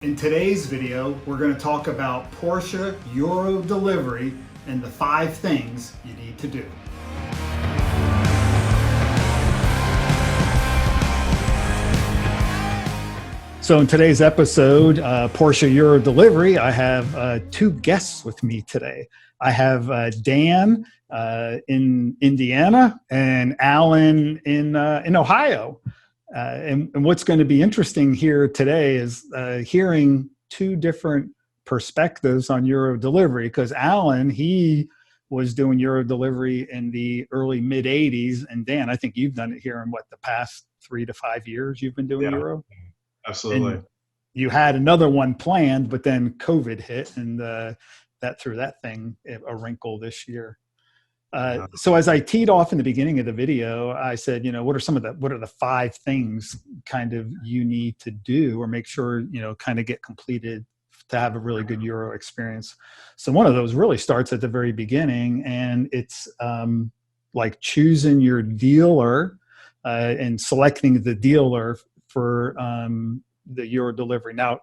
In today's video, we're going to talk about Porsche Euro delivery and the 5 things you need to do. So in today's episode, Porsche Euro delivery, I have 2 guests with me today. I have Dan in Indiana and Alan in Ohio. And what's going to be interesting here today is hearing 2 different perspectives on Euro delivery, because Alan, he was doing Euro delivery in the early mid 80s. And Dan, I think you've done it here in the past 3 to 5 years you've been doing Euro? Absolutely. And you had another one planned, but then COVID hit and that threw that thing a wrinkle this year. So as I teed off in the beginning of the video, I said, what are the 5 things kind of you need to do or make sure, kind of get completed to have a really good Euro experience. So one of those really starts at the very beginning, and it's like choosing your dealer and selecting the dealer for the Euro delivery. Now,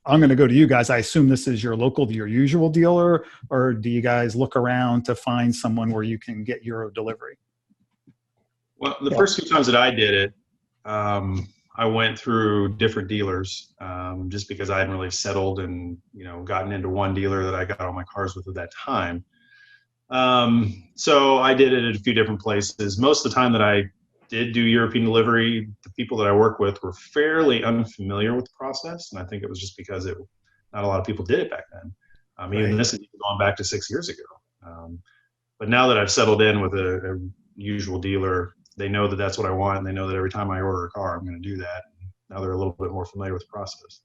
I'm going to go to you guys. I assume this is your usual dealer, or do you guys look around to find someone where you can get Euro delivery? Well, the first few times that I did it, I went through different dealers just because I hadn't really settled and, gotten into one dealer that I got all my cars with at that time. So I did it at a few different places. Most of the time that I did do European delivery, the people that I work with were fairly unfamiliar with the process. And I think it was just because not a lot of people did it back then. Even this is going back to 6 years ago. But now that I've settled in with a usual dealer, they know that that's what I want. And they know that every time I order a car, I'm going to do that. Now they're a little bit more familiar with the process.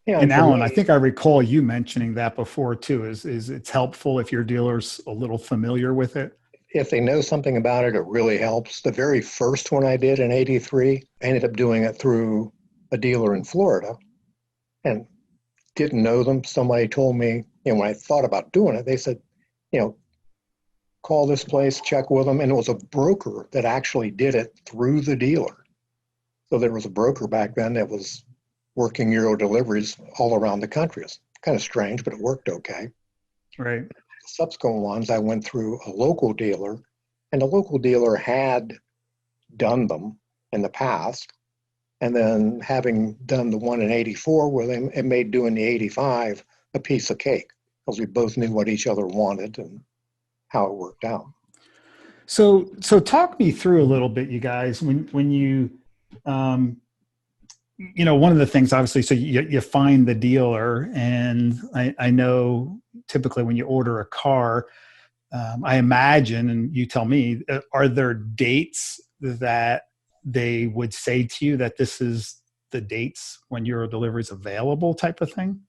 Yeah, and Alan, I think I recall you mentioning that before too, is it's helpful if your dealer's a little familiar with it. If they know something about it, it really helps. The very first one I did in 83, I ended up doing it through a dealer in Florida and didn't know them. Somebody told me, when I thought about doing it, they said, call this place, check with them. And it was a broker that actually did it through the dealer. So there was a broker back then that was working Euro deliveries all around the country. It's kind of strange, but it worked okay. Right. Subsequent ones, I went through a local dealer, and the local dealer had done them in the past. And then having done the one in 84 with him, it made doing the 85 a piece of cake, because we both knew what each other wanted and how it worked out. So talk me through a little bit, you guys, when you, one of the things, obviously, so you find the dealer, and I know typically when you order a car, I imagine, and you tell me, are there dates that they would say to you that this is the dates when Euro delivery is available type of thing?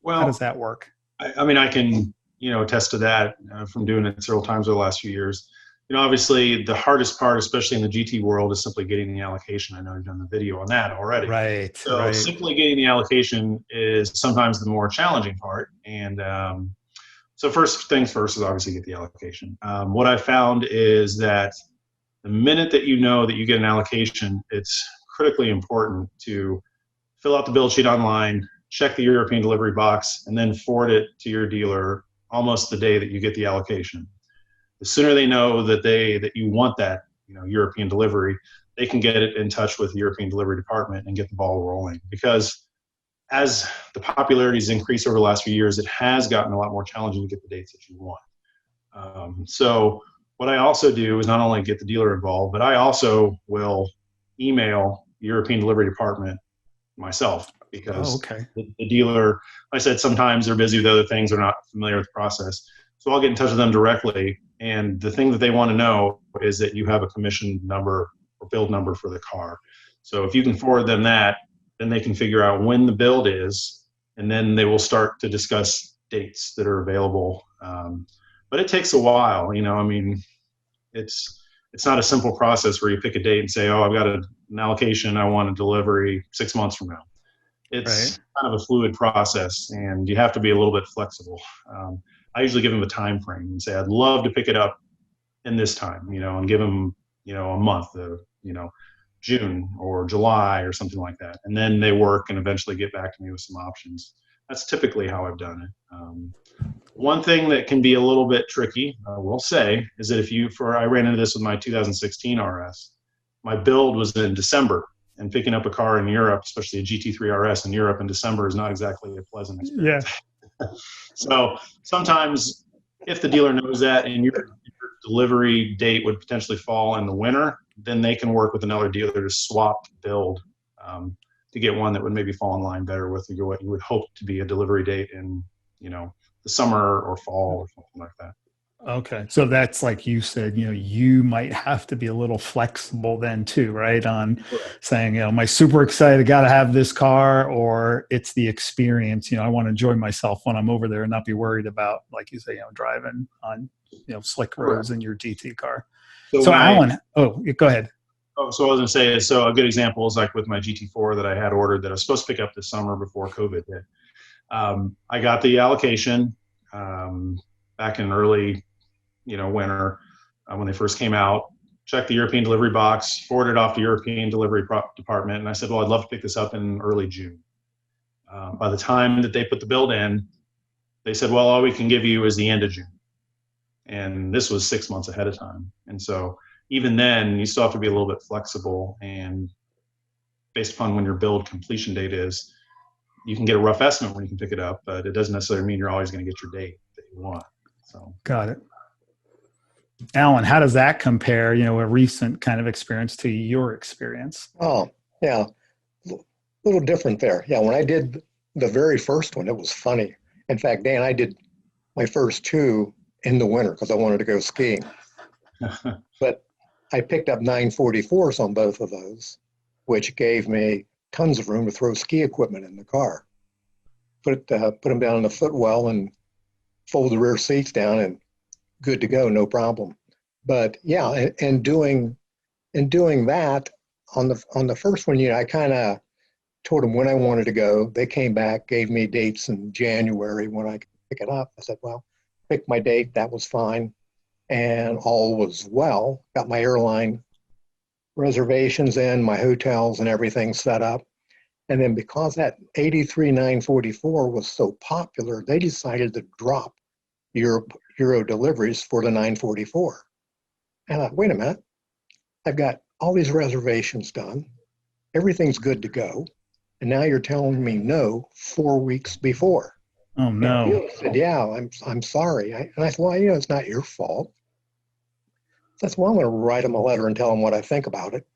Well, how does that work? I can, attest to that from doing it several times over the last few years. Obviously the hardest part, especially in the GT world, is simply getting the allocation. I know you've done the video on that already. Right. So simply getting the allocation is sometimes the more challenging part. And so first things first is obviously get the allocation. What I found is that the minute that you know that you get an allocation, it's critically important to fill out the build sheet online, check the European delivery box, and then forward it to your dealer almost the day that you get the allocation. The sooner they know that you want that, European delivery, they can get it in touch with the European delivery department and get the ball rolling. Because as the popularity has increased over the last few years, it has gotten a lot more challenging to get the dates that you want. So what I also do is not only get the dealer involved, but I also will email the European delivery department myself, because the dealer, like I said, sometimes they're busy with other things, they're not familiar with the process. So I'll get in touch with them directly. And the thing that they want to know is that you have a commission number or build number for the car. So if you can forward them that, then they can figure out when the build is, and then they will start to discuss dates that are available. But it takes a while, it's not a simple process where you pick a date and say, oh, I've got an allocation, I want a delivery 6 months from now. It's kind of a fluid process, and you have to be a little bit flexible. I usually give them a time frame and say, I'd love to pick it up in this time, and give them, a month, June or July or something like that. And then they work and eventually get back to me with some options. That's typically how I've done it. One thing that can be a little bit tricky, I will say, is that I ran into this with my 2016 RS. My build was in December, and picking up a car in Europe, especially a GT3 RS in Europe in December, is not exactly a pleasant experience. Yeah. So sometimes if the dealer knows that and your delivery date would potentially fall in the winter, then they can work with another dealer to swap build to get one that would maybe fall in line better with what you would hope to be a delivery date in, the summer or fall or something like that. Okay. So that's like you said, you might have to be a little flexible then too, right? On saying, am I super excited, got to have this car, or it's the experience, I want to enjoy myself when I'm over there and not be worried about, like you say, driving on, slick roads in your GT car. So Alan, go ahead. Oh, so I was going to say, so a good example is like with my GT4 that I had ordered that I was supposed to pick up this summer before COVID hit. I got the allocation back in early, winter when they first came out, checked the European delivery box, forwarded it off to European delivery department. And I said, well, I'd love to pick this up in early June. By the time that they put the build in, they said, well, all we can give you is the end of June. And this was 6 months ahead of time. And so even then, you still have to be a little bit flexible, and based upon when your build completion date is, you can get a rough estimate when you can pick it up, but it doesn't necessarily mean you're always going to get your date that you want. So got it. Alan, how does that compare, a recent kind of experience to your experience? Oh, yeah. A little different there. Yeah, when I did the very first one, it was funny. In fact, Dan, I did my first two in the winter because I wanted to go skiing. But I picked up 944s on both of those, which gave me tons of room to throw ski equipment in the car. Put them down in the footwell and fold the rear seats down, and good to go, no problem. But yeah, and doing that on the first one, I kind of told them when I wanted to go. They came back, gave me dates in January when I could pick it up. I said, well, pick my date. That was fine, and all was well. Got my airline reservations in, my hotels and everything set up. And then because that 83 944 was so popular, they decided to drop Euro deliveries for the 944. And I thought, wait a minute, I've got all these reservations done. Everything's good to go. And now you're telling me no 4 weeks before. Oh, no. And I said, yeah, I'm sorry. And I said, well, it's not your fault. So I said, well, I'm going to write them a letter and tell them what I think about it.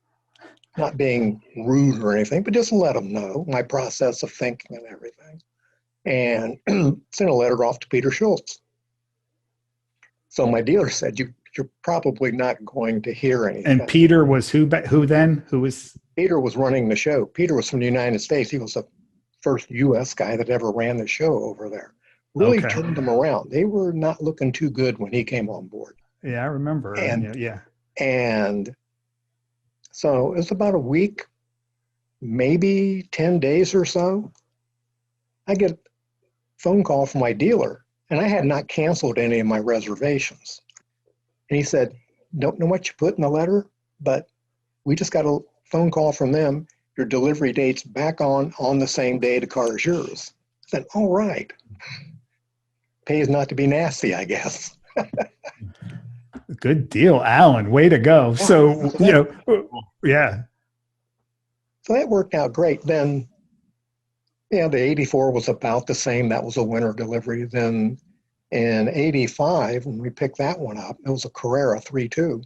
Not being rude or anything, but just let them know my process of thinking and everything. And sent a letter off to Peter Schultz. So my dealer said, you're probably not going to hear anything. And Peter was who then? Who was? Peter was running the show. Peter was from the United States. He was the first U.S. guy that ever ran the show over there. Really turned them around. They were not looking too good when he came on board. Yeah, I remember. And so it was about a week, maybe 10 days or so. I get a phone call from my dealer, and I had not canceled any of my reservations. And he said, don't know what you put in the letter, but we just got a phone call from them. Your delivery date's back on the same day the car is yours. I said, all right. Pays not to be nasty, I guess. Good deal, Alan. Way to go. So, yeah. So that worked out great. Then, the 84 was about the same. That was a winter delivery. Then in 85, when we picked that one up, it was a Carrera 3.2.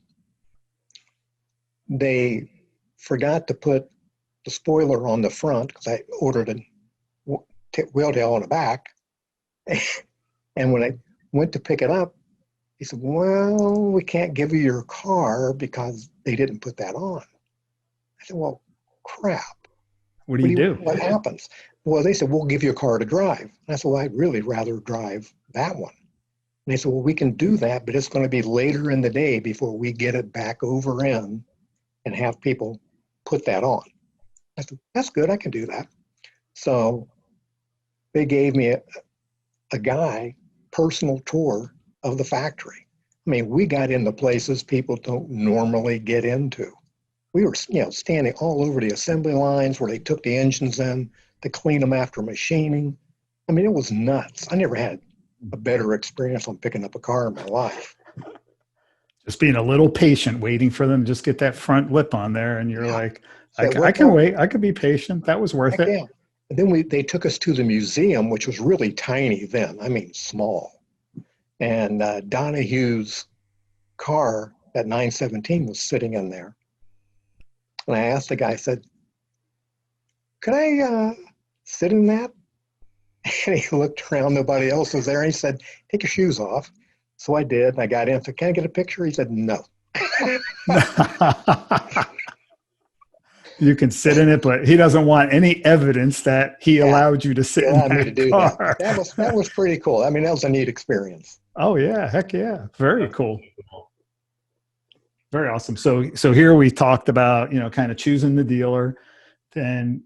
They forgot to put the spoiler on the front because I ordered a wheel tail on the back. And when I went to pick it up, he said, well, we can't give you your car because they didn't put that on. I said, well, crap. What do you do? What happens? Well, they said, we'll give you a car to drive. And I said, well, I'd really rather drive that one. And they said, well, we can do that, but it's going to be later in the day before we get it back over in and have people put that on. I said, that's good. I can do that. So they gave me a guy personal tour of the factory. I mean, we got into places people don't normally get into. we were, standing all over the assembly lines where they took the engines in to clean them after machining. I mean, it was nuts. I never had a better experience on picking up a car in my life. Just being a little patient, waiting for them to just get that front lip on there. And you're like, So I can wait. I could be patient. That was worth it. yeah. And then they took us to the museum, which was really tiny then. I mean, small. And Donahue's car, that 917, was sitting in there. And I asked the guy, I said, could I sit in that? And he looked around, nobody else was there. And he said, take your shoes off. So I did. And I got in. I said, can I get a picture? He said, no. You can sit in it, but he doesn't want any evidence that he allowed you to sit in that car. That was pretty cool. I mean, that was a neat experience. Oh yeah, heck yeah, very cool, very awesome. So here we talked about kind of choosing the dealer, and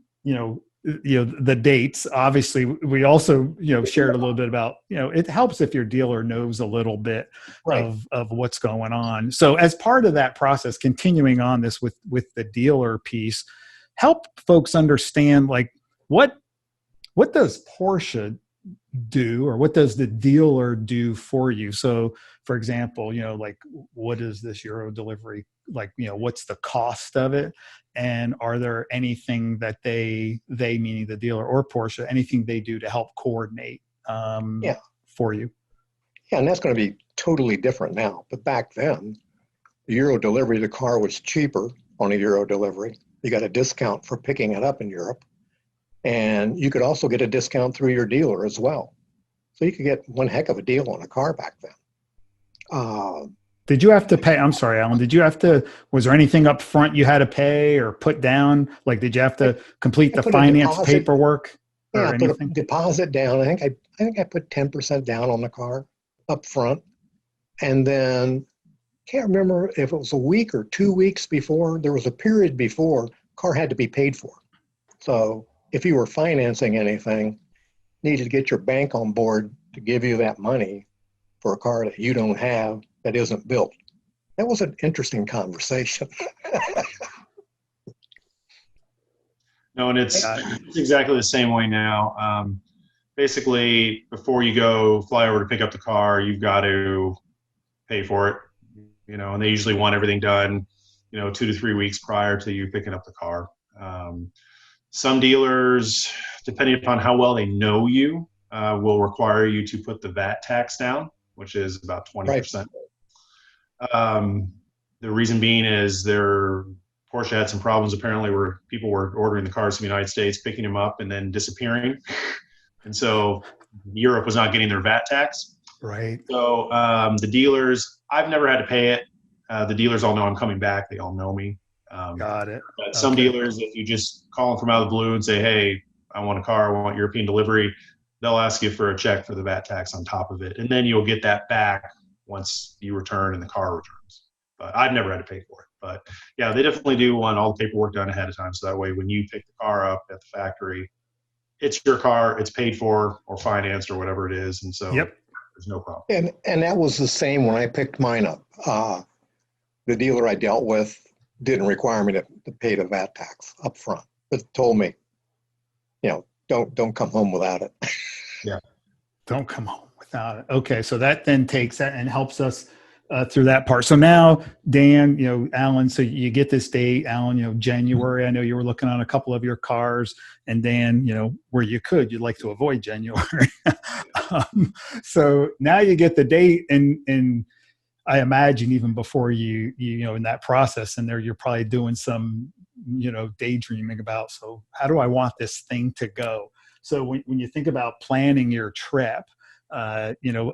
the dates. Obviously, we also shared a little bit about it helps if your dealer knows a little bit of what's going on. So as part of that process, continuing on this with the dealer piece, help folks understand like what does Porsche do, or what does the dealer do for you? So for example, like what is this Euro delivery, like what's the cost of it, and are there anything that they meaning the dealer or Porsche, anything they do to help coordinate for you? And that's going to be totally different now, but back then the Euro delivery, the car was cheaper on a Euro delivery. You got a discount for picking it up in Europe. And you could also get a discount through your dealer as well. So you could get one heck of a deal on a car back then. Did you have to pay? I'm sorry, Alan. Was there anything up front you had to pay or put down? Like, did you have to complete the finance paperwork or anything? I put a deposit down. I think I put 10% down on the car up front. And then can't remember if it was a week or 2 weeks before. There was a period before car had to be paid for. So if you were financing anything, needed to get your bank on board to give you that money for a car that you don't have, that isn't built. That was an interesting conversation. No, and it's exactly the same way now. Basically, before you go fly over to pick up the car, you've got to pay for it, and they usually want everything done, 2 to 3 weeks prior to you picking up the car. Some dealers, depending upon how well they know you, will require you to put the VAT tax down, which is about 20%. Right. The reason being is Porsche had some problems apparently where people were ordering the cars from the United States, picking them up, and then disappearing. And so Europe was not getting their VAT tax. Right. So the dealers, I've never had to pay it. The dealers all know I'm coming back. They all know me. Got it. But some dealers, if you just call them from out of the blue and say, hey, I want a car, I want European delivery, they'll ask you for a check for the VAT tax on top of it. And then you'll get that back once you return and the car returns. But I've never had to pay for it. But yeah, they definitely do want all the paperwork done ahead of time. So that way, when you pick the car up at the factory, it's your car, it's paid for or financed or whatever it is. And so there's no problem. And that was the same when I picked mine up. The dealer I dealt with didn't require me to pay the VAT tax up front, but told me, don't come home without it. Yeah. Don't come home without it. Okay. So that then takes that and helps us through that part. So now, Dan, Alan, so you get this date, Alan, January. I know you were looking on a couple of your cars, and Dan, where you'd like to avoid January. So now you get the date, and I imagine even before you in that process in there, you're probably doing some, daydreaming about, so how do I want this thing to go? So when you think about planning your trip,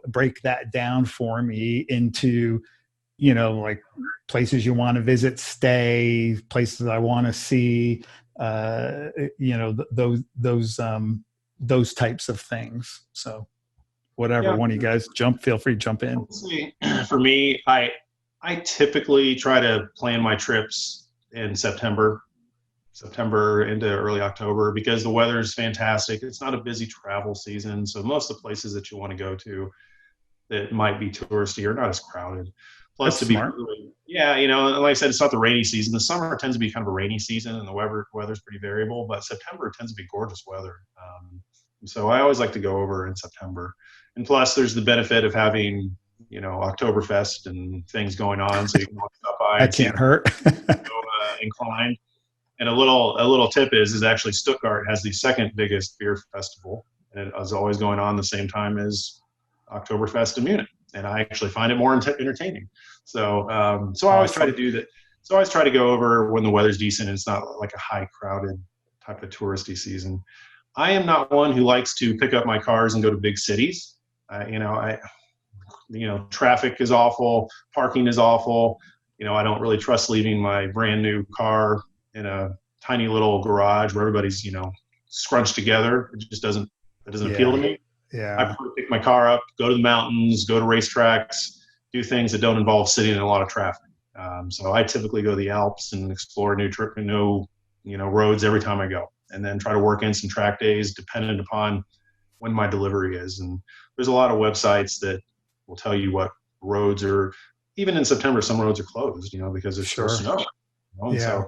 break that down for me into, like places you want to visit, stay, places I want to see, those types of things. So whatever, one of you guys feel free to jump in. For me, I typically try to plan my trips in September into early October, because the weather is fantastic. It's not a busy travel season. So most of the places that you want to go to that might be touristy are not as crowded. Plus, That's to be, smart. yeah, you know, like I said, it's not the rainy season. The summer tends to be kind of a rainy season, and the weather's pretty variable. But September tends to be gorgeous weather. So I always like to go over in September. And plus, there's the benefit of having, you know, Oktoberfest and things going on, so you can stop by That and see can't hurt. inclined. And a little tip is actually Stuttgart has the second biggest beer festival, and it is always going on the same time as Oktoberfest in Munich. And I actually find it more entertaining. So so I always try to do that. So I always try to go over when the weather's decent and it's not like a high crowded type of touristy season. I am not one who likes to pick up my cars and go to big cities. Traffic is awful, parking is awful. You know, I don't really trust leaving my brand new car in a tiny little garage where everybody's, you know, scrunched together. It doesn't appeal to me. Yeah. I prefer to pick my car up, go to the mountains, go to racetracks, do things that don't involve sitting in a lot of traffic. So I typically go to the Alps and explore new roads every time I go, and then try to work in some track days dependent upon when my delivery is. And there's a lot of websites that will tell you what roads are. Even in September, some roads are closed, you know, because it's still snow. You know? Yeah.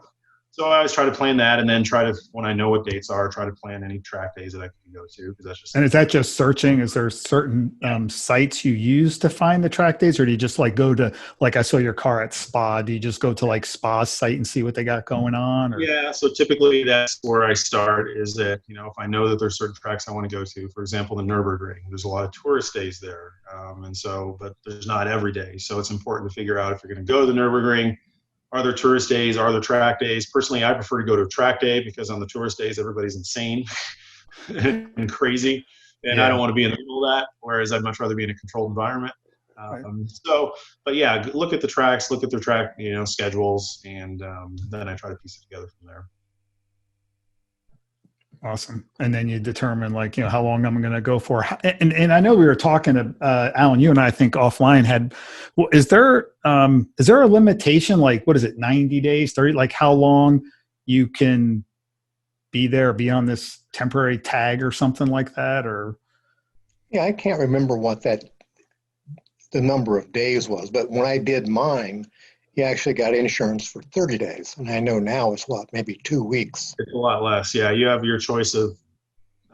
So I always try to plan that, and then try to, when I know what dates are, try to plan any track days that I can go to, because that's just. And is that just searching? Is there certain sites you use to find the track days, or do you just like go to, like I saw your car at Spa? Do you just go to like Spa's site and see what they got going on? Or? Yeah, so typically that's where I start. Is that, you know, if I know that there's certain tracks I want to go to, for example, the Nürburgring, there's a lot of tourist days there, but there's not every day. So it's important to figure out if you're going to go to the Nürburgring. Are there tourist days? Are there track days? Personally, I prefer to go to a track day, because on the tourist days, everybody's insane and crazy. And I don't want to be in the middle of that, whereas I'd much rather be in a controlled environment. Right. But yeah, look at the tracks, look at their track, you know, schedules, and then I try to piece it together from there. Awesome. And then you determine, like, you know, how long I'm going to go for. And I know we were talking to Alan, you and I think offline is there a limitation? Like, what is it? 90 days, 30, like how long you can be there, be on this temporary tag or something like that? Or. Yeah, I can't remember what the number of days was, but when I did mine, he actually got insurance for 30 days. And I know now it's maybe 2 weeks. It's a lot less. Yeah, you have your choice of,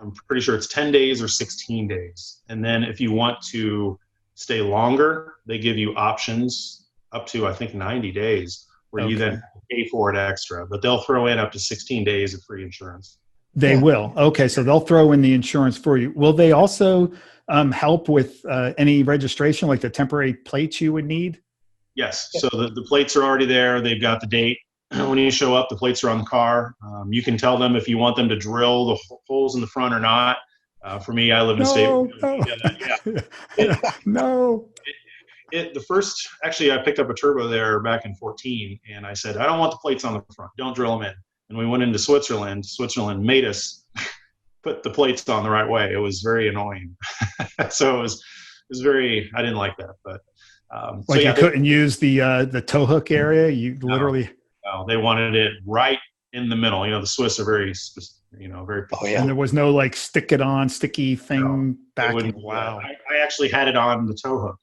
I'm pretty sure it's 10 days or 16 days. And then if you want to stay longer, they give you options up to, I think, 90 days, where you then pay for it extra. But they'll throw in up to 16 days of free insurance. They will. Okay, so they'll throw in the insurance for you. Will they also help with any registration, like the temporary plates you would need? Yes. So the plates are already there. They've got the date. When you show up, the plates are on the car. You can tell them if you want them to drill the holes in the front or not. For me, I live in a state. Actually, I picked up a turbo there back in 14, and I said, I don't want the plates on the front. Don't drill them in. And we went into Switzerland. Switzerland made us put the plates on the right way. It was very annoying. So it was very, I didn't like that, but. You couldn't use the tow hook area. You literally. No, they wanted it right in the middle. You know, the Swiss are very, very. Oh, yeah. And there was no like sticky thing backing. Wow. I actually had it on the tow hook,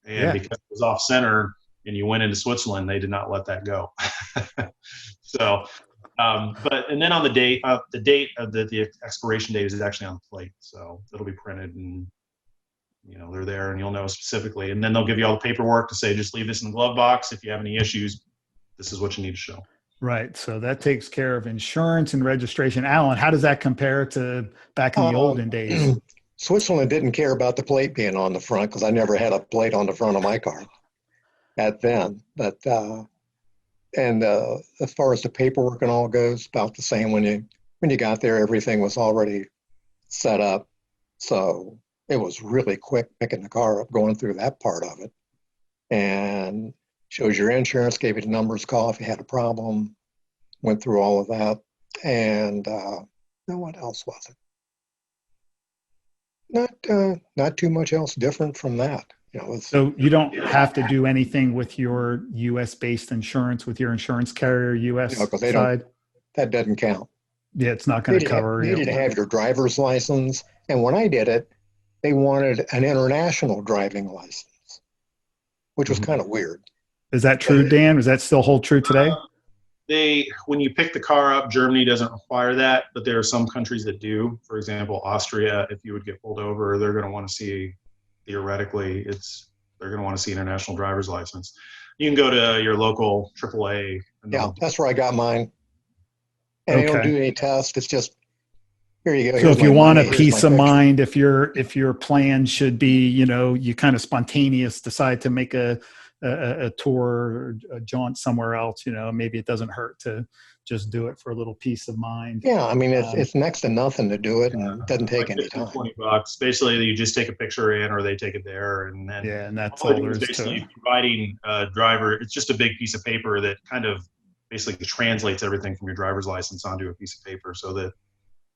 and because it was off center, and you went into Switzerland, they did not let that go. So, and then on the date of the expiration date is actually on the plate, so it'll be printed and. You know, they're there, and you'll know specifically. And then they'll give you all the paperwork to say, just leave this in the glove box. If you have any issues, this is what you need to show. Right. So that takes care of insurance and registration. Alan, how does that compare to back in the olden days? Switzerland didn't care about the plate being on the front, because I never had a plate on the front of my car back then. But as far as the paperwork and all goes, about the same. When you got there, everything was already set up. So it was really quick picking the car up, going through that part of it. And shows your insurance, gave you the numbers call if you had a problem, went through all of that. And what else was it? Not too much else different from that. You know, so you don't have to do anything with your U.S.-based insurance, with your insurance carrier U.S. side? That doesn't count. Yeah, it's not going to cover. You need to have your driver's license. And when I did it, they wanted an international driving license. which was kind of weird. Is that true, Dan? Does that still hold true today? When you pick the car up, Germany doesn't require that, but there are some countries that do. For example, Austria, if you would get pulled over, they're going to want to see, theoretically, they're going to want to see international driver's license. You can go to your local AAA. Yeah, that's where I got mine. And they don't do any tests. It's just, here you go. So if you want a peace of mind, if your plan should be, you kind of spontaneous decide to make a tour or a jaunt somewhere else, maybe it doesn't hurt to just do it for a little peace of mind. Yeah, I mean, it's next to nothing to do it, and it doesn't take any time. $20. Basically, you just take a picture in, or they take it there, and then and that's all there is basically to it. Providing a driver. It's just a big piece of paper that kind of basically translates everything from your driver's license onto a piece of paper, so that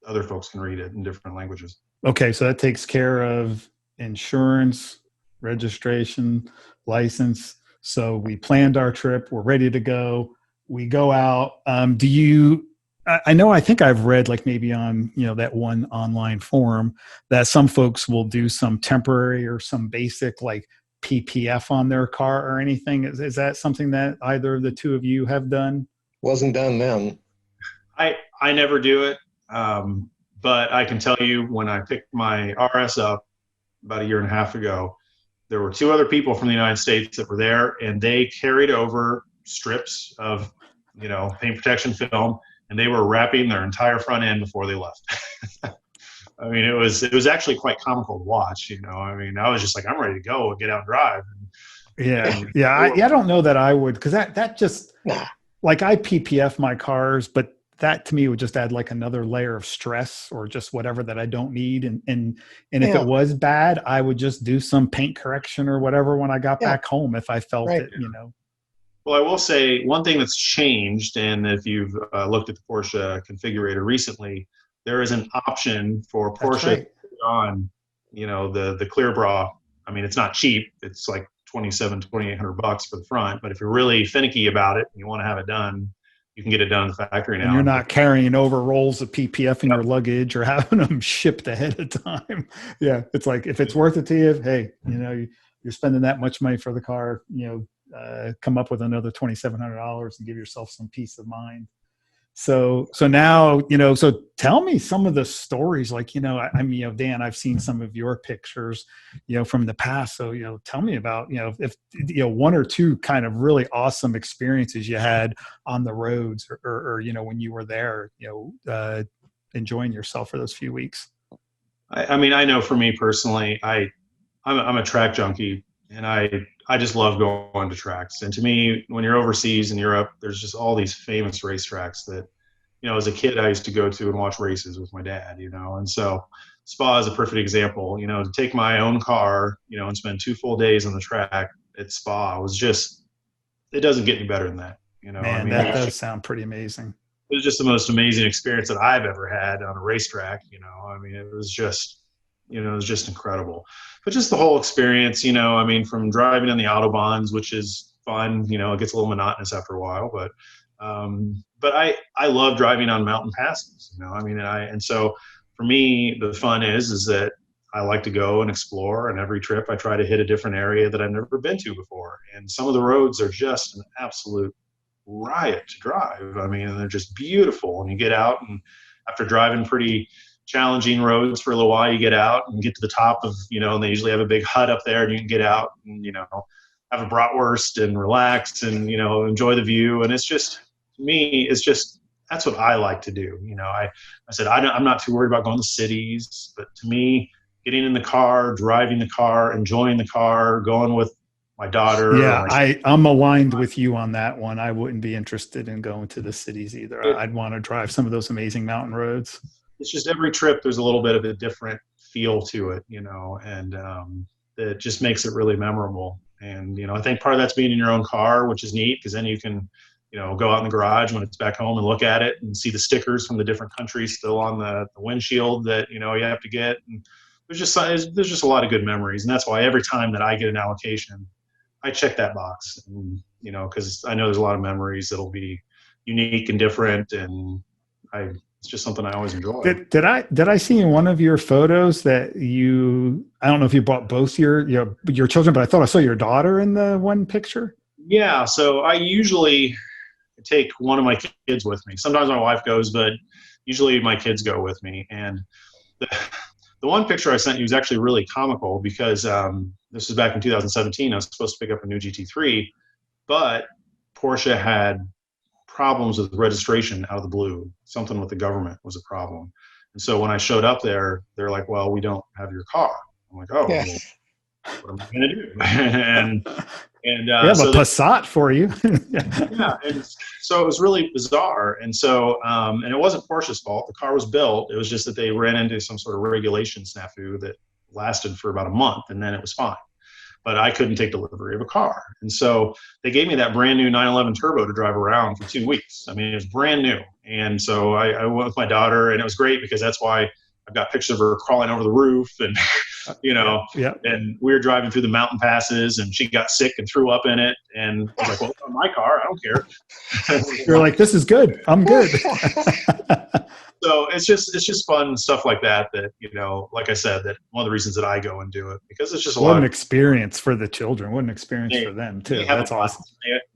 other folks can read it in different languages. Okay, so that takes care of insurance, registration, license. So we planned our trip. We're ready to go. We go out. I think I've read, like, maybe on, that one online forum, that some folks will do some temporary or some basic, like, PPF on their car or anything. Is that something that either of the two of you have done? Wasn't done then. I never do it. But I can tell you, when I picked my RS up about a year and a half ago, there were two other people from the United States that were there, and they carried over strips of, paint protection film, and they were wrapping their entire front end before they left. I mean, it was actually quite comical to watch. I mean, I was just like, I'm ready to go and get out and drive. I don't know that I would, because that just, like, I PPF my cars, but that to me would just add like another layer of stress or just whatever that I don't need. And if it was bad, I would just do some paint correction or whatever when I got back home, if I felt it, Well, I will say one thing that's changed, and if you've looked at the Porsche configurator recently, there is an option for Porsche on, the clear bra. I mean, it's not cheap. It's like $2,800 for the front. But if you're really finicky about it and you want to have it done, you can get it done in the factory now. And you're not carrying over rolls of PPF in your luggage or having them shipped ahead of time. Yeah, it's like, if it's worth it to you, hey, you're spending that much money for the car, come up with another $2,700 and give yourself some peace of mind. So now, so tell me some of the stories, like, I mean, Dan, I've seen some of your pictures, from the past. So, tell me about, if, one or two kind of really awesome experiences you had on the roads or when you were there, enjoying yourself for those few weeks. I mean, I know for me personally, I'm a track junkie, and I just love going to tracks. And to me, when you're overseas in Europe, there's just all these famous racetracks that, as a kid, I used to go to and watch races with my dad, and so Spa is a perfect example. To take my own car, and spend 2 full days on the track at Spa was just, it doesn't get any better than that. Man, that does sound pretty amazing. It was just the most amazing experience that I've ever had on a racetrack. I mean, it was just incredible. But just the whole experience, I mean, from driving on the Autobahns, which is fun, it gets a little monotonous after a while, but I love driving on mountain passes, I mean, and so for me, the fun is that I like to go and explore, and every trip I try to hit a different area that I've never been to before. And some of the roads are just an absolute riot to drive. I mean, they're just beautiful. And you get out, and after driving pretty challenging roads for a little while, you get out and get to the top of, and they usually have a big hut up there, and you can get out and, have a bratwurst and relax and, enjoy the view. And it's just, to me, that's what I like to do. I said, I'm not too worried about going to cities, but to me, getting in the car, driving the car, enjoying the car, going with my daughter. Yeah, I'm aligned with you on that one. I wouldn't be interested in going to the cities either. I'd want to drive some of those amazing mountain roads. It's just every trip, there's a little bit of a different feel to it, and it just makes it really memorable. And, I think part of that's being in your own car, which is neat, because then you can, go out in the garage when it's back home and look at it and see the stickers from the different countries still on the windshield that, you have to get. And there's just a lot of good memories. And that's why every time that I get an allocation, I check that box, and, because I know there's a lot of memories that'll be unique and different. And it's just something I always enjoy. Did I see in one of your photos that I don't know if you brought both your children, but I thought I saw your daughter in the one picture. Yeah, so I usually take one of my kids with me. Sometimes my wife goes, but usually my kids go with me. And the one picture I sent you is actually really comical because this was back in 2017. I was supposed to pick up a new GT3, but Porsche had problems with registration out of the blue. Something with the government was a problem. And so when I showed up there, they're like, well, we don't have your car. I'm like, oh, well, what am I going to do? and we have a Passat for you. Yeah, and so it was really bizarre. And so, and it wasn't Porsche's fault. The car was built. It was just that they ran into some sort of regulation snafu that lasted for about a month, and then it was fine. But I couldn't take delivery of a car. And so they gave me that brand new 911 Turbo to drive around for 2 weeks. I mean, it was brand new. And so I went with my daughter, and it was great because that's why I've got pictures of her crawling over the roof and, and we were driving through the mountain passes and she got sick and threw up in it. And I was like, well, it's not my car. I don't care. You're like, this is good. I'm good. So it's just fun stuff like that, like I said, that one of the reasons that I go and do it, because it's just what an experience for the children. What an experience for them too. That's awesome.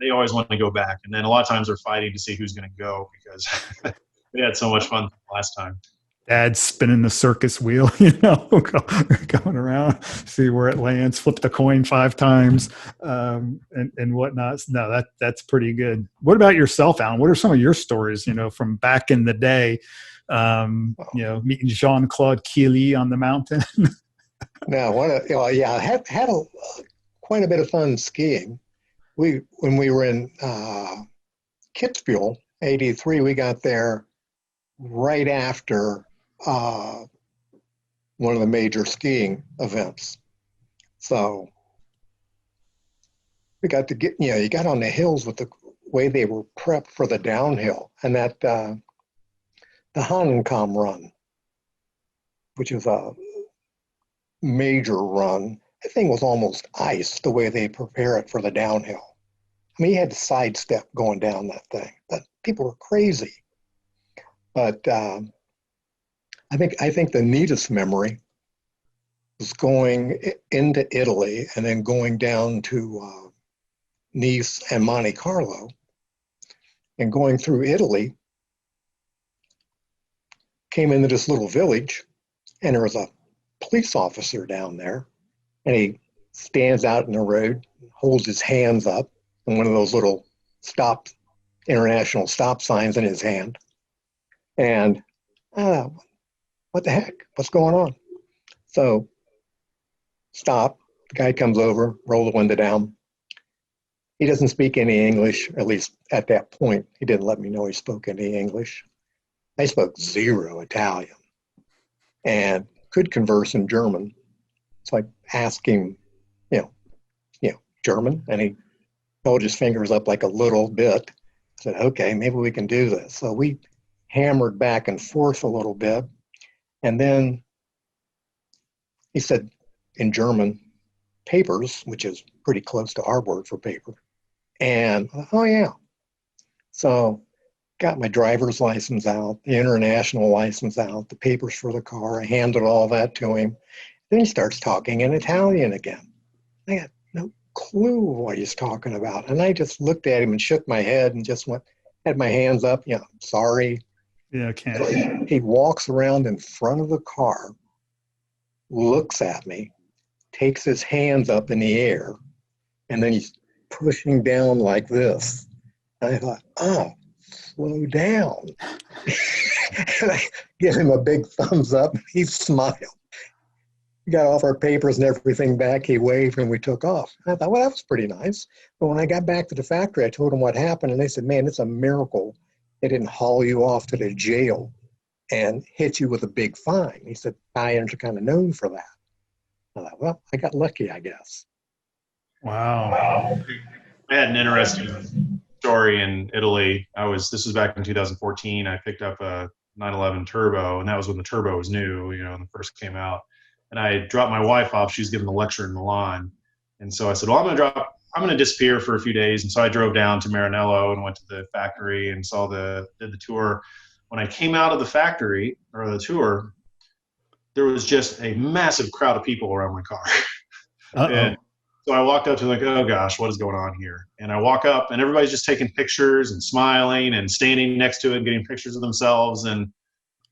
They always want to go back. And then a lot of times they're fighting to see who's going to go because they had so much fun last time. Dad's spinning the circus wheel, going around, see where it lands, flip the coin 5 times, and whatnot. No, that's pretty good. What about yourself, Alan? What are some of your stories, from back in the day, meeting Jean-Claude Killy on the mountain? No, I had quite a bit of fun skiing. When we were in Kitzbühel, 83, we got there right after one of the major skiing events. So we got to get, you got on the hills with the way they were prepped for the downhill, and that the Hahnenkamm run, which is a major run. That thing was almost ice the way they prepare it for the downhill. I mean, you had to sidestep going down that thing, but people were crazy. But I think the neatest memory was going into Italy and then going down to Nice and Monte Carlo, and going through Italy, came into this little village, and there was a police officer down there, and he stands out in the road, holds his hands up, and one of those little international stop signs in his hand. And what the heck? What's going on? So stop. The guy comes over, roll the window down. He doesn't speak any English, at least at that point. He didn't let me know he spoke any English. I spoke 0 Italian and could converse in German. So I asked him, German, and he held his fingers up like a little bit. I said, okay, maybe we can do this. So we hammered back and forth a little bit. And then he said in German, papers, which is pretty close to our word for paper. And oh yeah. So got my driver's license out, the international license out, the papers for the car. I handed all that to him. Then he starts talking in Italian again. I got no clue what he's talking about. And I just looked at him and shook my head and just had my hands up, sorry. Yeah, I can't. He walks around in front of the car, looks at me, takes his hands up in the air, and then he's pushing down like this. And I thought, oh, slow down. And I give him a big thumbs up. He smiled. We got off our papers and everything back. He waved and we took off. And I thought, well, that was pretty nice. But when I got back to the factory, I told them what happened. And they said, man, it's a miracle they didn't haul you off to the jail and hit you with a big fine. He said, Italians are kind of known for that. I thought, well, I got lucky, I guess. Wow. I had an interesting story in Italy. This was back in 2014. I picked up a 911 Turbo, and that was when the Turbo was new, when it first came out. And I dropped my wife off. She was giving a lecture in Milan. And so I said, well, I'm going to disappear for a few days. And so I drove down to Maranello and went to the factory and did the tour. when I came out of the factory or the tour, there was just a massive crowd of people around my car. And so I walked up to like, oh gosh, what is going on here? And I walk up and everybody's just taking pictures and smiling and standing next to it, getting pictures of themselves. And,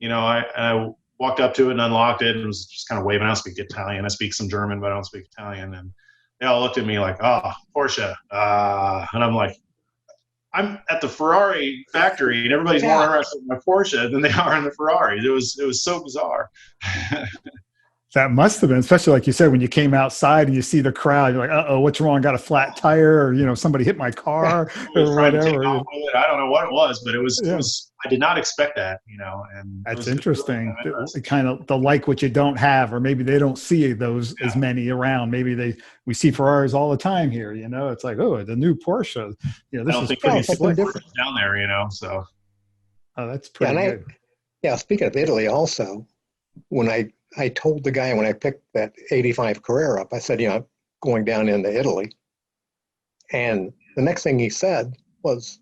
I walked up to it and unlocked it and was just kind of waving. I don't speak Italian. I speak some German, but I don't speak Italian. And they all looked at me like, oh, Porsche. And I'm like, I'm at the Ferrari factory and everybody's more interested in my Porsche than they are in the Ferrari. It was so bizarre. That must have been, especially like you said, when you came outside and you see the crowd, you're like, what's wrong? Got a flat tire, or, somebody hit my car or whatever. I don't know what it was, but it was, I did not expect that, and that's interesting. Kind of the like what you don't have, or maybe they don't see those as many around. Maybe we see Ferraris all the time here, it's like, oh, the new Porsche, this is pretty slick down there, so. Oh, that's pretty good. Speaking of Italy also, when I told the guy when I picked that 85 Carrera up, I said, I'm going down into Italy. And the next thing he said was,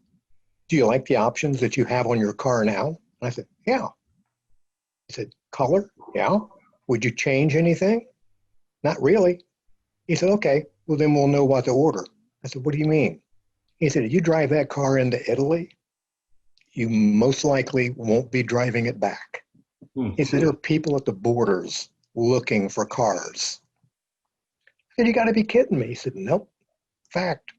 do you like the options that you have on your car now? And I said, yeah. He said, color? Yeah. Would you change anything? Not really. He said, okay, well then we'll know what to order. I said, what do you mean? He said, if you drive that car into Italy, you most likely won't be driving it back. He said, there are people at the borders looking for cars. I said, you got to be kidding me. He said, nope, fact.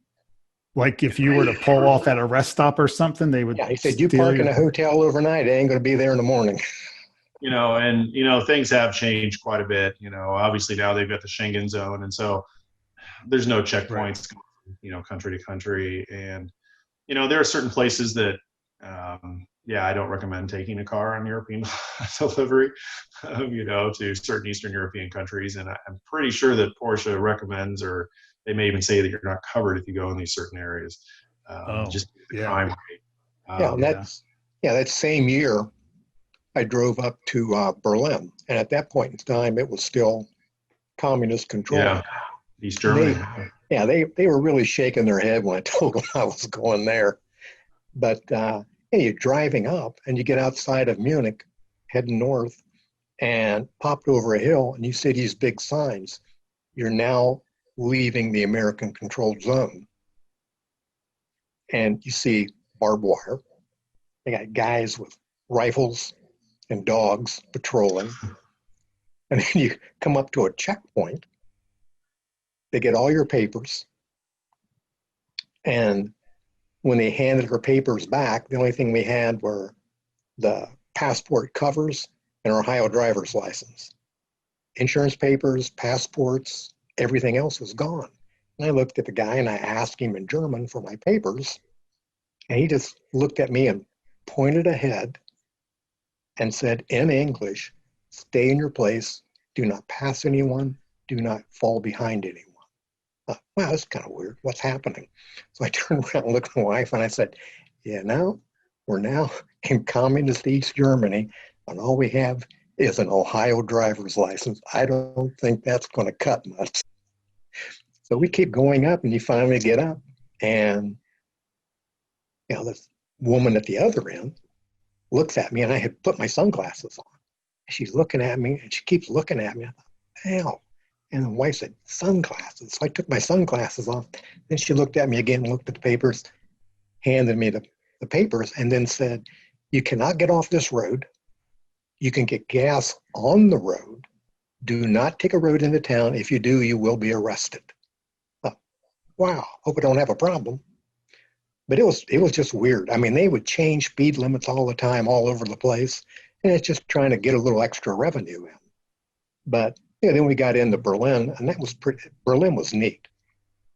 Like if you were to pull off at a rest stop or something, they would. Yeah, he said, you park in a hotel overnight, it ain't going to be there in the morning. Things have changed quite a bit. Obviously now they've got the Schengen zone. And so there's no checkpoints, country to country. And, there are certain places that, I don't recommend taking a car on European delivery, to certain Eastern European countries. And I'm pretty sure that Porsche recommends, or they may even say that you're not covered if you go in these certain areas. Just the crime rate. That same year, I drove up to Berlin. And at that point in time, it was still communist control. Yeah, East Germany. They were really shaking their head when I told them I was going there. But you're driving up and you get outside of Munich, heading north, and popped over a hill and you see these big signs. You're now leaving the American controlled zone. And you see barbed wire. They got guys with rifles and dogs patrolling. And then you come up to a checkpoint. They get all your papers. And when they handed her papers back, the only thing we had were the passport covers and our Ohio driver's license. Insurance papers, passports, everything else was gone. And I looked at the guy and I asked him in German for my papers. And he just looked at me and pointed ahead and said in English, stay in your place, do not pass anyone, do not fall behind anyone. Wow, that's kind of weird. What's happening? So I turned around and looked at my wife and I said, we're now in communist East Germany and all we have is an Ohio driver's license. I don't think that's going to cut much. So we keep going up and you finally get up and, this woman at the other end looks at me and I had put my sunglasses on. She's looking at me and she keeps looking at me. I thought, hell. And the wife said, sunglasses. So I took my sunglasses off. Then she looked at me again, looked at the papers, handed me the papers, and then said, you cannot get off this road. You can get gas on the road. Do not take a road into town. If you do, you will be arrested. Wow, hope I don't have a problem. But it was just weird. I mean, they would change speed limits all the time, all over the place. And it's just trying to get a little extra revenue in. But then we got into Berlin, and Berlin was neat.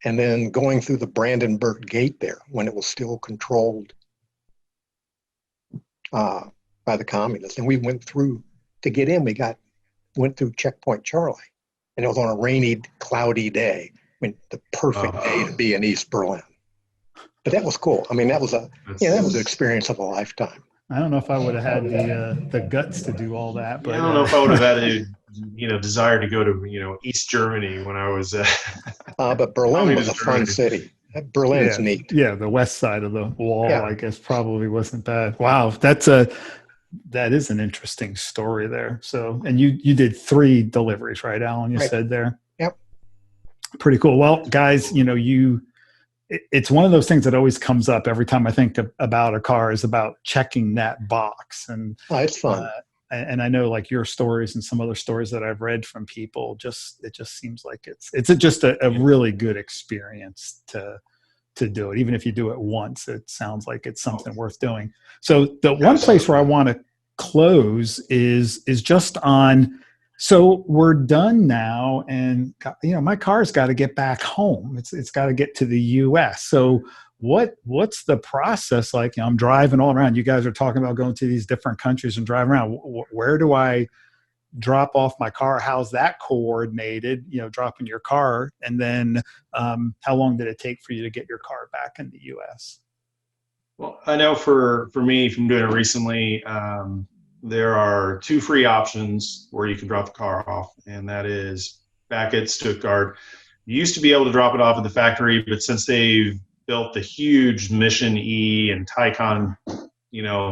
And then going through the Brandenburg Gate there, when it was still controlled by the communists. And we went through, to get in, went through Checkpoint Charlie. And it was on a rainy, cloudy day. I mean, the perfect day to be in East Berlin. But that was cool. I mean, that was that was an experience of a lifetime. I don't know if I would have had the guts to do all that. But I don't know if I would have had a desire to go to East Germany when I was. But Berlin was a fun city. Berlin's neat. Yeah, the west side of the wall, I guess, probably wasn't bad. Wow, that's That is an interesting story there. So, and you did 3 deliveries, right, Alan? You Right. said there. Yep. Pretty cool. Well, guys, it's one of those things that always comes up every time I think about a car, is about checking that box. And It's fun. and I know, like, your stories and some other stories that I've read from people, it just seems like it's just a really good experience to do it. Even if you do it once, it sounds like it's something worth doing. So the one place where I want to close is just on, so we're done now, and my car's got to get back home. It's got to get to the US. So what's the process like? I'm driving all around. You guys are talking about going to these different countries and driving around. Where do I drop off my car? How's that coordinated? Dropping your car, and then how long did it take for you to get your car back in the US? Well, I know for me, from doing it recently, there are 2 free options where you can drop the car off, and that is back at Stuttgart. You used to be able to drop it off at the factory, but since they've built the huge Mission E and Taycan,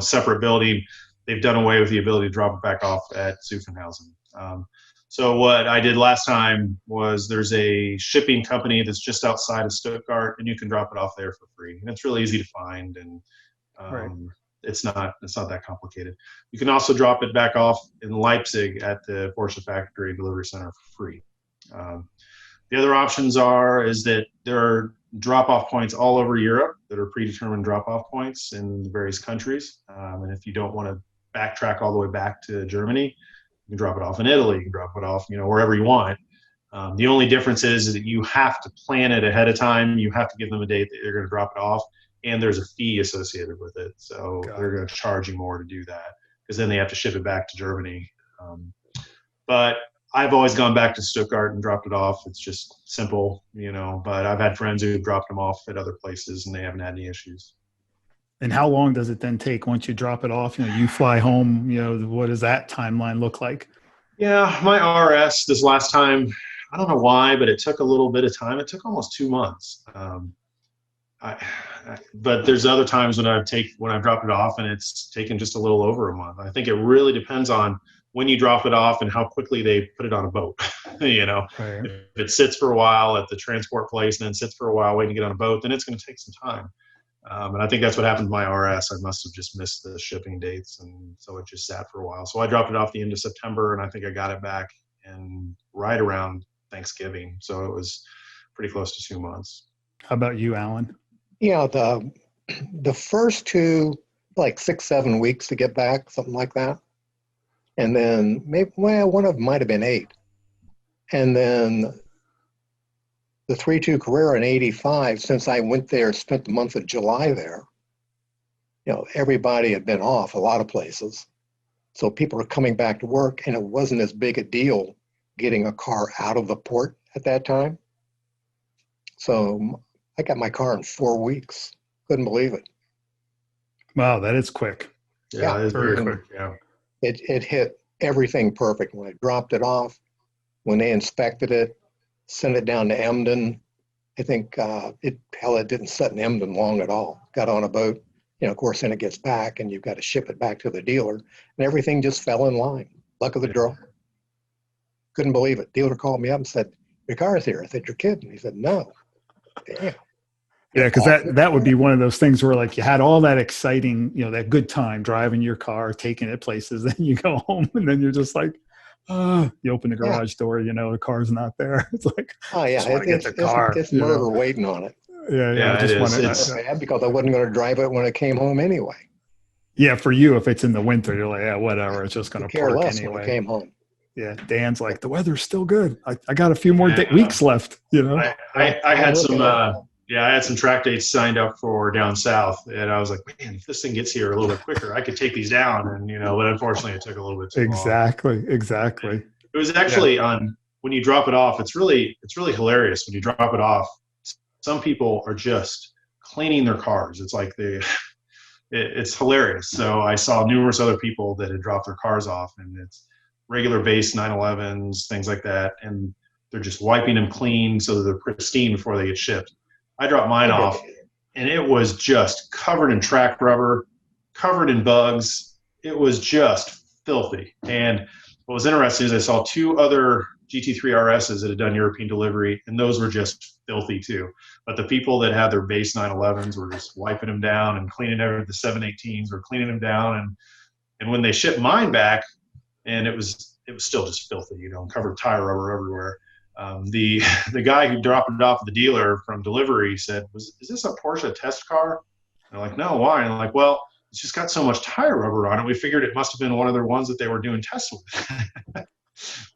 separate building, they've done away with the ability to drop it back off at Zuffenhausen. So what I did last time was, there's a shipping company that's just outside of Stuttgart, and you can drop it off there for free. And it's really easy to find, and Right. it's not that complicated. You can also drop it back off in Leipzig at the Porsche Factory Delivery Center for free. The other options is that there are drop-off points all over Europe that are predetermined drop-off points in the various countries. And if you don't want to backtrack all the way back to Germany, you can drop it off in Italy. You can drop it off, wherever you want. The only difference is that you have to plan it ahead of time. You have to give them a date that you're going to drop it off, and there's a fee associated with it. So they're going to charge you more to do that, because then they have to ship it back to Germany. But I've always gone back to Stuttgart and dropped it off. It's just simple, but I've had friends who dropped them off at other places and they haven't had any issues. And how long does it then take once you drop it off? You fly home, what does that timeline look like? Yeah, my RS this last time, I don't know why, but it took a little bit of time. It took almost 2 months. But there's other times when I've dropped it off and it's taken just a little over a month. I think it really depends on when you drop it off and how quickly they put it on a boat. Right. If it sits for a while at the transport place and then sits for a while waiting to get on a boat, then it's going to take some time. And I think that's what happened to my RS. I must have just missed the shipping dates, and so it just sat for a while. So I dropped it off the end of September, and I think I got it back right around Thanksgiving. So it was pretty close to 2 months. How about you, Alan? Yeah, the first 2, like 6-7 weeks to get back, something like that. And then one of them might have been 8. And then the 3.2 Carrera in 85, since I went there, spent the month of July there, everybody had been off a lot of places. So people were coming back to work, and it wasn't as big a deal getting a car out of the port at that time. So I got my car in 4 weeks. Couldn't believe it. Wow, that is quick. Yeah, it's very quick. Yeah. It hit everything perfect. When I dropped it off, when they inspected it, sent it down to Emden. I think it didn't sit in Emden long at all. Got on a boat, of course, then it gets back and you've got to ship it back to the dealer, and everything just fell in line. Luck of the draw. Couldn't believe it. Dealer called me up and said, "Your car's here." I said, "You're kidding." He said, "No." Damn. Yeah, because that would be one of those things where, like, you had all that exciting, that good time driving your car, taking it places, then you go home and then you're just like, you open the garage door, the car's not there. It's like, oh yeah, it's murder waiting on it. Yeah, it is. It's bad because I wasn't going to drive it when I came home anyway. Yeah, for you, if it's in the winter, you're like, yeah, whatever, it's just going to park less anyway. When I came home. Yeah, Dan's like, the weather's still good. I got a few more weeks left. I had some. I had some track dates signed up for down south, and I was like, man, if this thing gets here a little bit quicker, I could take these down. And but unfortunately, it took a little bit too long. Exactly. It was actually when you drop it off. It's really hilarious when you drop it off. Some people are just cleaning their cars. It's like it's hilarious. So I saw numerous other people that had dropped their cars off, and it's regular base 911s, things like that, and they're just wiping them clean so that they're pristine before they get shipped. I dropped mine off, and it was just covered in track rubber, covered in bugs. it was just filthy. And what was interesting is I saw 2 other GT3 RSs that had done European delivery, and those were just filthy too. But the people that had their base 911s were just wiping them down and cleaning the 718s were cleaning them down. And when they shipped mine back, and it was still just filthy, covered tire rubber everywhere. The guy who dropped it off at the dealer from delivery said, "Is this a Porsche test car?" And I'm like, "No, why?" And I'm like, "Well, it's just got so much tire rubber on it. We figured it must have been one of their ones that they were doing tests with." I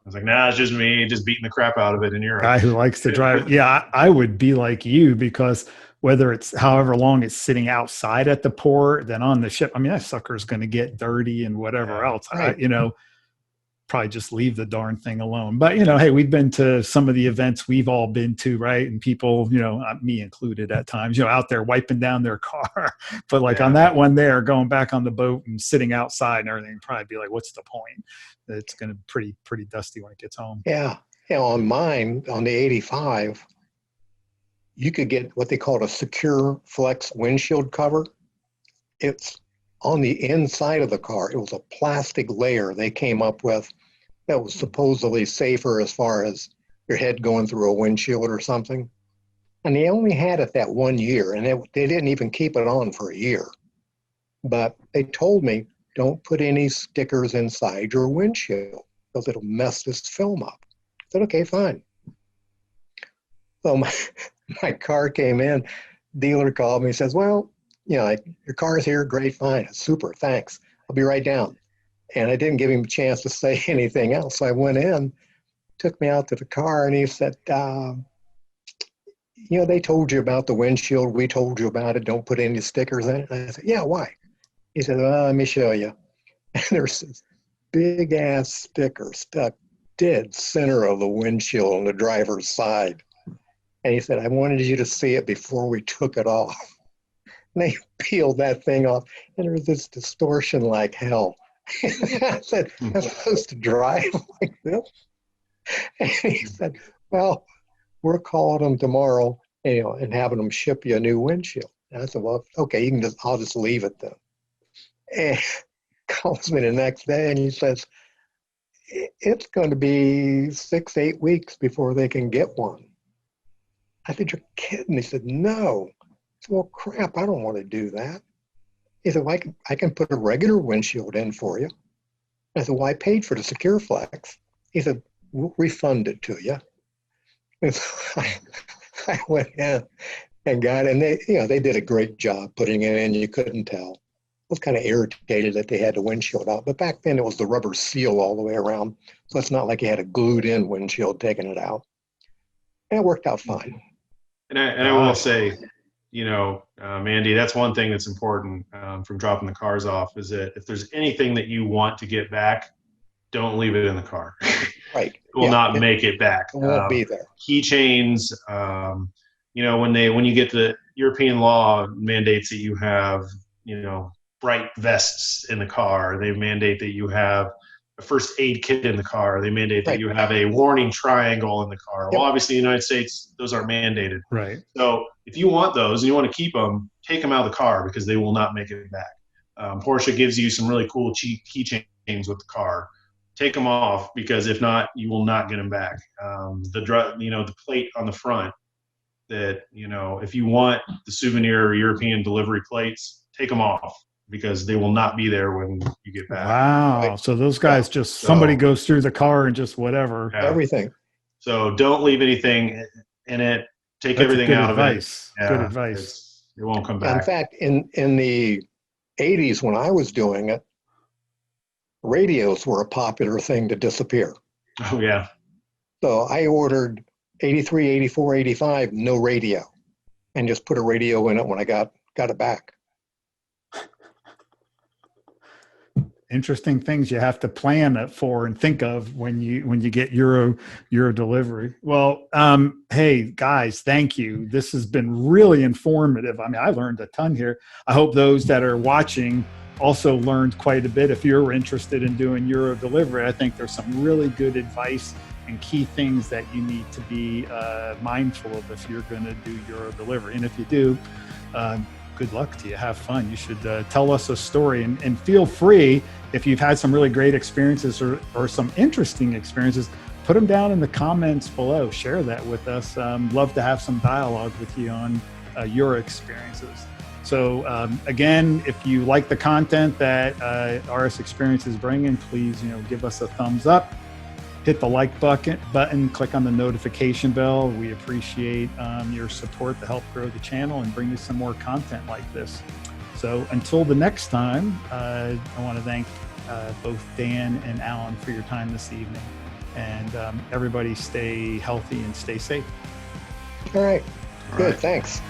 was like, "Nah, it's just me just beating the crap out of it in Europe." Guy who likes to drive. Yeah, I would be like you, because whether it's however long it's sitting outside at the port, then on the ship, I mean, that sucker's going to get dirty and whatever else. Right. Probably just leave the darn thing alone. But, hey, we've been to some of the events we've all been to, right? And people, me included at times, out there wiping down their car. But like on that one there, going back on the boat and sitting outside and everything, probably be like, what's the point? It's going to be pretty dusty when it gets home. Yeah. On mine, on the 85, you could get what they called a secure flex windshield cover. It's on the inside of the car. It was a plastic layer they came up with that was supposedly safer as far as your head going through a windshield or something. And they only had it that 1 year, and they didn't even keep it on for a year. But they told me, don't put any stickers inside your windshield because it'll mess this film up. I said, okay, fine. So my car came in, dealer called me, says, well, your car's here, great, fine, super, thanks. I'll be right down. And I didn't give him a chance to say anything else. So I went in, took me out to the car, and he said, they told you about the windshield. We told you about it. Don't put any stickers in it. And I said, yeah, why? He said, well, let me show you. And there's this big-ass sticker stuck dead center of the windshield on the driver's side. And he said, I wanted you to see it before we took it off. And they peeled that thing off, and there was this distortion like hell. I said, I'm supposed to drive like this? And he said, well, we're calling them tomorrow, and having them ship you a new windshield. And I said, well, okay, I'll just leave it then. And he calls me the next day, and he says, it's going to be 6-8 weeks before they can get one. I said, you're kidding. He said, no. I said, well, crap, I don't want to do that. He said, well, I can put a regular windshield in for you. I said, well, I paid for the Secure Flex. He said, we'll refund it to you. And so I went in and got it, and they did a great job putting it in. You couldn't tell. I was kind of irritated that they had the windshield out, but back then it was the rubber seal all the way around, so it's not like you had a glued-in windshield taking it out. And it worked out fine. And I will say, Mandy, that's one thing that's important from dropping the cars off, is that if there's anything that you want to get back, don't leave it in the car. Right. It will not make it back. It won't be there. Keychains, when you get the European law mandates that you have, bright vests in the car. They mandate that you have a first aid kit in the car. They mandate that you have a warning triangle in the car. Yep. Well, obviously, in the United States, those aren't mandated. Right. So if you want those and you want to keep them, take them out of the car because they will not make it back. Porsche gives you some really cool keychains with the car. Take them off, because if not, you will not get them back. The plate on the front that, if you want the souvenir European delivery plates, take them off, because they will not be there when you get back. Wow. Right? So those guys somebody goes through the car and just whatever. Yeah. Everything. So don't leave anything in it. Take everything out of it. Yeah, good advice. It won't come back. In fact, in the 80s when I was doing it, radios were a popular thing to disappear. Oh, yeah. So I ordered 83, 84, 85, no radio, and just put a radio in it when I got it back. Interesting things you have to plan it for and think of when you get Euro delivery. Well, hey guys, thank you. This has been really informative. I mean, I learned a ton here. I hope those that are watching also learned quite a bit. If you're interested in doing Euro delivery, I think there's some really good advice and key things that you need to be mindful of if you're going to do Euro delivery. And if you do, good luck to you. Have fun. You should tell us a story, and feel free, if you've had some really great experiences or some interesting experiences, put them down in the comments below. Share that with us. Love to have some dialogue with you on your experiences. So again, if you like the content that RS Xperience is bringing, please give us a thumbs up. Hit the like button, click on the notification bell. We appreciate your support to help grow the channel and bring you some more content like this. So until the next time, I want to thank both Dan and Alan for your time this evening. And everybody stay healthy and stay safe. All right. Good. right. Thanks.